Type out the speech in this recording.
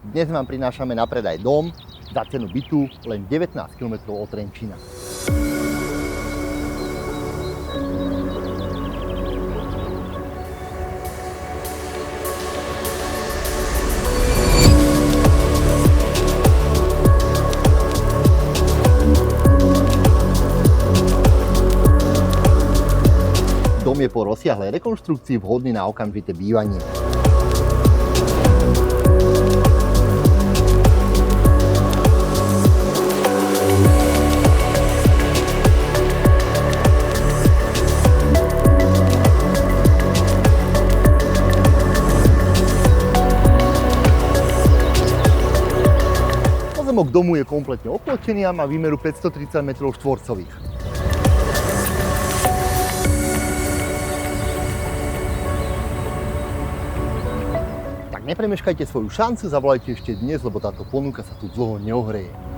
Dnes vám prinášame na predaj dom za cenu bytu len 19 km od Trenčína. Dom je po rozsiahlej rekonštrukcii vhodný na okamžité bývanie. Pozemok domu je kompletne oplotený a má výmeru 530 m2. Tak nepremeškajte svoju šancu, zavolajte ešte dnes, lebo táto ponuka sa tu dlho neohreje.